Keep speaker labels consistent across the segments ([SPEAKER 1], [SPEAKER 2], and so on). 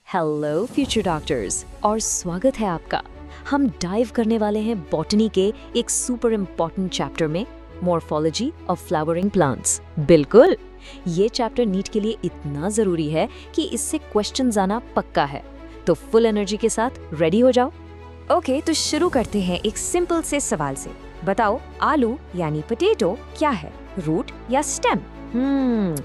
[SPEAKER 1] Hello future doctors और स्वागत है आपका। हम डाइव करने वाले हैं बॉटनी के एक सुपर इम्पोर्टेंट चैप्टर में, मॉर्फोलॉजी ऑफ फ्लावरिंग प्लांट्स। बिल्कुल, ये चैप्टर नीट के लिए इतना ज़रूरी है कि इससे क्वेश्चंस आना पक्का है। तो फुल एनर्जी के साथ रेडी हो जाओ।
[SPEAKER 2] ओके, तो शुरू करते हैं एक सिंपल से सवाल से। बताओ, आलू यानी पोटैटो क्या है, रूट या स्टेम?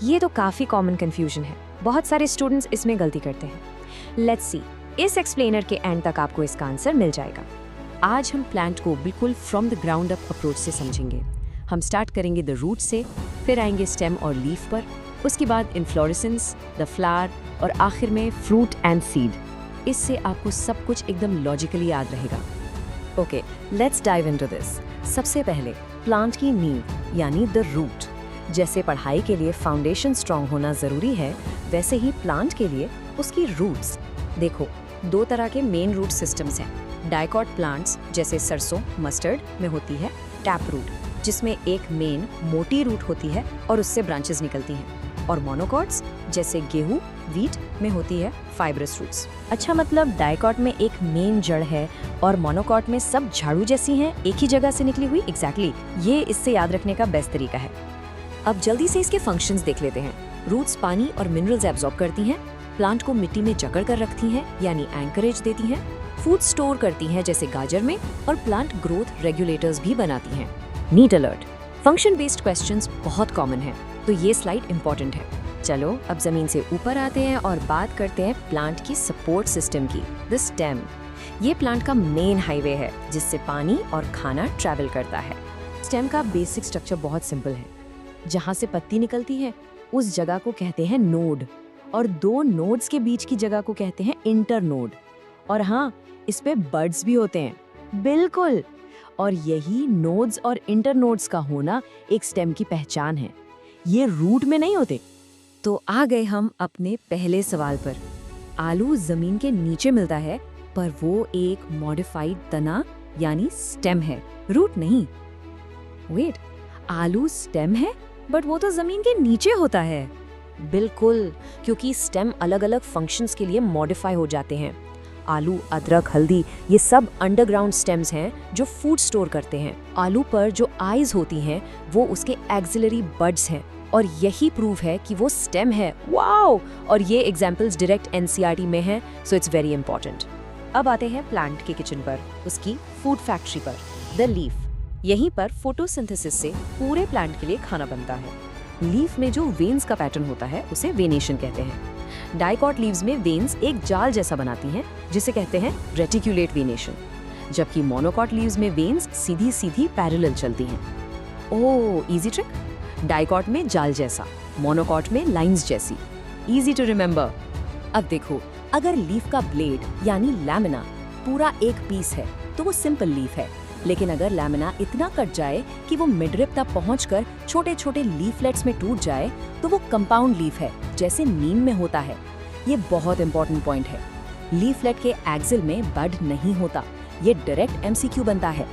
[SPEAKER 2] ये तो काफी कॉमन कंफ्यूजन है। बहुत सारे स्टूडेंट्स इसमें गलती करते हैं। लेट्स सी, इस एक्सप्लेनर के एंड तक आपको इसका आंसर मिल जाएगा।
[SPEAKER 1] आज हम प्लांट को बिल्कुल from the ground up approach से समझेंगे। हम स्टार्ट करेंगे द रूट से, फिर आएंगे स्टेम और लीफ पर, उसके बाद इन्फ्लोरेसेंस, द फ्लावर और आखिर में फ्रूट एंड सीड। इससे आपको सब कुछ एकदम लॉजिकली याद रहेगा। Okay, let's dive into this. सबसे पहले प्लांट की नींव यानी द रूट। जैसे पढ़ाई के लिए फाउंडेशन स्ट्रॉन्ग होना जरूरी है, वैसे ही प्लांट के लिए उसकी रूट्स। देखो, दो तरह के मेन रूट सिस्टम्स हैं। डाइकॉट प्लांट्स जैसे सरसों, मस्टर्ड में होती है टैप रूट, जिसमें एक मेन मोटी रूट होती है और उससे ब्रांचेस निकलती हैं। और मोनोकॉट्स जैसे गेहूं, वीट में होती है फाइब्रस रूट्स।
[SPEAKER 2] अच्छा, मतलब डाइकॉट में एक मेन जड़ है और मोनोकॉट में सब झाड़ू जैसी हैं, एक ही जगह से निकली हुई।
[SPEAKER 1] एग्जैक्टली, ये इससे याद रखने का बेस्ट तरीका है। अब जल्दी से इसके फंक्शंस देख लेते हैं। रूट्स पानी और मिनरल्स एब्जॉर्ब करती हैं, प्लांट को मिट्टी में जकड़ कर रखती हैं यानी एंकरेज देती हैं, फूड स्टोर करती हैं जैसे गाजर में, और प्लांट ग्रोथ रेगुलेटर्स भी बनाती हैं। Need alert, function based questions बहुत कॉमन है, तो ये स्लाइड इंपॉर्टेंट है।
[SPEAKER 2] चलो अब जमीन से ऊपर आते हैं और बात करते हैं प्लांट की सपोर्ट सिस्टम की, द स्टेम। ये प्लांट का मेन हाईवे है जिससे पानी और खाना ट्रैवल करता है।
[SPEAKER 1] स्टेम का बेसिक स्ट्रक्चर बहुत सिंपल है। जहाँ से पत्ती निकलती है उस जगह को कहते हैं नोड, और दो नोड्स के बीच की जगह को कहते हैं इंटरनोड। और हाँ, इस पे बड्स भी होते हैं। बिल्कुल, और यही नोड्स और इंटरनोड्स का होना एक स्टेम की पहचान है। ये रूट में नहीं होते।
[SPEAKER 2] तो आ गए हम अपने पहले सवाल पर। आलू जमीन के नीचे मिलता है, पर वो एक मॉडिफाइड तना यानी स्टेम है, रूट नहीं। वेट, आलू स्टेम है बट वो तो जमीन के नीचे होता है।
[SPEAKER 1] बिल्कुल, क्योंकि स्टेम अलग अलग फंक्शंस के लिए मॉडिफाई हो जाते हैं। आलू, अदरक, हल्दी, ये सब अंडरग्राउंड स्टेम्स हैं जो फूड स्टोर करते हैं। आलू पर जो आईज होती हैं वो उसके एक्सिलरी बड्स हैं, और यही प्रूफ है कि वो स्टेम है। वाओ! और ये एग्जांपल्स डायरेक्ट एनसीईआरटी में हैं, सो इट्स वेरी इंपॉर्टेंट। अब आते हैं प्लांट के किचन पर, उसकी फूड फैक्ट्री पर, द लीफ। यहीं पर फोटोसिंथेसिस से पूरे प्लांट के लिए खाना बनता है। लीफ में जो वेन्स का पैटर्न होता है उसे वेनेशन कहते हैं। डाइकॉट लीव्स में वेन्स एक जाल जैसा बनाती हैं जिसे कहते हैं रेटिक्युलेट वेनेशन, जबकि मोनोकॉट लीव्स में वेन्स सीधी सीधी पैरेलल चलती हैं। ओह, इजी ट्रिक। डाइकॉट में जाल जैसा, मोनोकॉट में लाइंस जैसी। Easy to remember. अब देखो, अगर लीफ का ब्लेड यानी लैमिना पूरा एक पीस है तो वो सिंपल लीफ है, लेकिन अगर लैमिना इतना कट जाए कि वो मिडरिप तक पहुंचकर छोटे छोटे लीफलेट्स में टूट जाए तो वो कंपाउंड लीफ है, जैसे नीम में होता है। ये बहुत इंपॉर्टेंट पॉइंट है। लीफलेट के एक्सिल में बड नहीं होता, ये डायरेक्ट एमसीक्यू बनता है।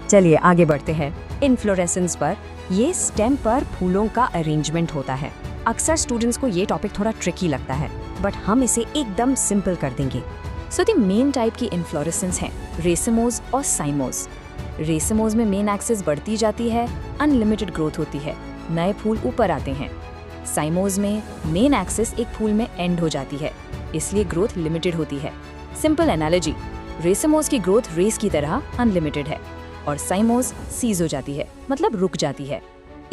[SPEAKER 2] चलिए आगे बढ़ते हैं। इन्फ्लोरेसेंस पर, ये स्टेम पर फूलों का अरेंजमेंट होता है। अक्सर स्टूडेंट्स को ये टॉपिक थोड़ा ट्रिकी लगता है, बट हम इसे एकदम सिंपल कर देंगे। सो द मेन टाइप की इन्फ्लोरेसेंस है रेसमोज और साइमोज। रेसमोज में मेन एक्सिस बढ़ती जाती है, अनलिमिटेड ग्रोथ होती है, नए फूल ऊपर आते हैं। साइमोज में मेन एक्सिस एक फूल में एंड हो जाती है, इसलिए ग्रोथ लिमिटेड होती है। सिंपल एनालॉजी, रेसमोज की ग्रोथ रेस की तरह अनलिमिटेड है और साइमोज सीज हो जाती है, मतलब रुक जाती है।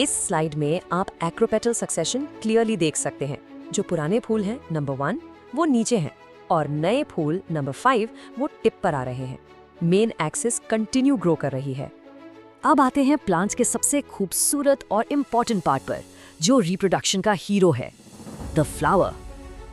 [SPEAKER 1] इस स्लाइड में आप एक्रोपेटल सक्सेशन क्लियरली देख सकते हैं। जो पुराने फूल हैं नंबर 1 वो नीचे हैं, और नए फूल नंबर 5 वो टिप पर आ रहे हैं। मेन एक्सिस कंटिन्यू ग्रो कर रही है। अब आते हैं प्लांट्स के सबसे खूबसूरत और इम्पोर्टेंट पार्ट पर, जो रिप्रोडक्शन का हीरो है, द फ्लावर।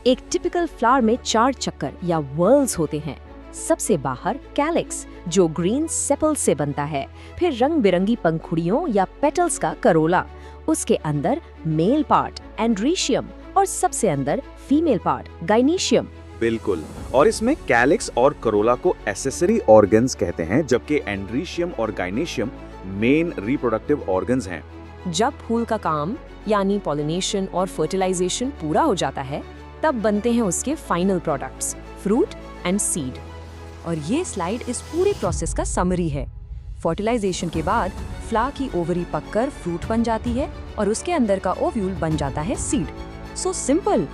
[SPEAKER 1] एक टिपिकल फ्लावर में 4 चक्कर या व्हर्ल्स होते हैं। सबसे बाहर कैलिक्स, जो ग्रीन सेपल से बनता है, फिर रंग बिरंगी पंखुड़ियों या पेटल्स का करोला, उसके अंदर मेल पार्ट एंड्रीशियम, और सबसे अंदर फीमेल पार्ट गाइनीशियम।
[SPEAKER 3] बिल्कुल, और इसमें कैलिक्स और करोला को एसेसरी ऑर्गन्स कहते हैं, जबकि एंड्रीशियम और गाइनेशियम मेन रिप्रोडक्टिव ऑर्गन्स हैं।
[SPEAKER 1] जब फूल का काम यानी पॉलिनेशन और फर्टिलाइजेशन पूरा हो जाता है,
[SPEAKER 2] तब बनते हैं उसके final products, fruit and seed. और ये स्लाइड इस पूरे प्रोसेस का समरी है। फर्टिलाइजेशन के बाद फ्लावर की ओवरी पककर फ्रूट बन जाती है और उसके अंदर का ओव्यूल बन जाता है सीड। So simple.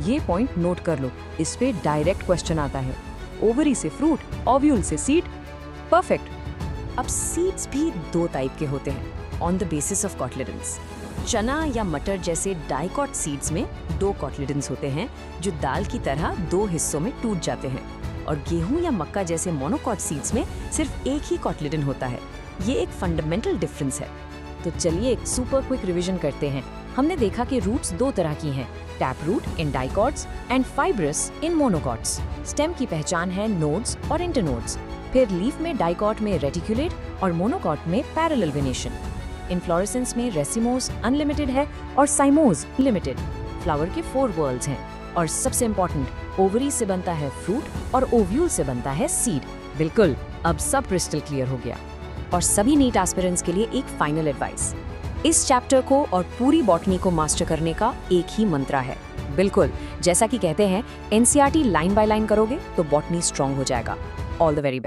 [SPEAKER 2] ये पॉइंट नोट कर लो, इस पे डायरेक्ट क्वेश्चन आता है। ओवरी से फ्रूट, ओव्यूल से सीड, परफेक्ट। अब सीड्स भी 2 टाइप के होते हैं ऑन द बेसिस ऑफ कॉटलिडेंस। चना या मटर जैसे डाइकॉट सीड्स में 2 कॉटलिडेंस होते हैं जो दाल की तरह 2 हिस्सों में टूट जाते हैं, और गेहूं या मक्का जैसे मोनोकॉट सीड्स में सिर्फ एक ही कॉटलिडन होता है। ये एक फंडामेंटल डिफरेंस है। तो चलिए एक सुपर क्विक रिवीजन करते हैं। हमने देखा कि रूट्स 2 तरह की हैं, tap root in dicots and fibrous in monocots. Stem की पहचान है नोड्स और इंटरनोड्स। फिर लीफ में डाइकॉट में रेटिकुलेट और मोनोकॉट में पैरेलल वेनेशन। इन्फ्लोरेसेंस में रेसिमोस अनलिमिटेड है और साइमोस लिमिटेड। फ्लावर के 4 वर्ल्ड्स हैं, और सबसे इम्पोर्टेंट, ओवरी से बनता है फ्रूट और ओव्यूल से बनता है सीड। बिल्कुल, अब सब क्रिस्टल क्लियर हो गया। और सभी नीट एस्पिरेंट्स के लिए एक फाइनल एडवाइस, इस चैप्टर को और पूरी बॉटनी को मास्टर करने का एक ही मंत्र है। बिल्कुल, जैसा कि कहते हैं, एनसीईआरटी लाइन बाय लाइन करोगे तो बॉटनी स्ट्रांग हो जाएगा। All the very best.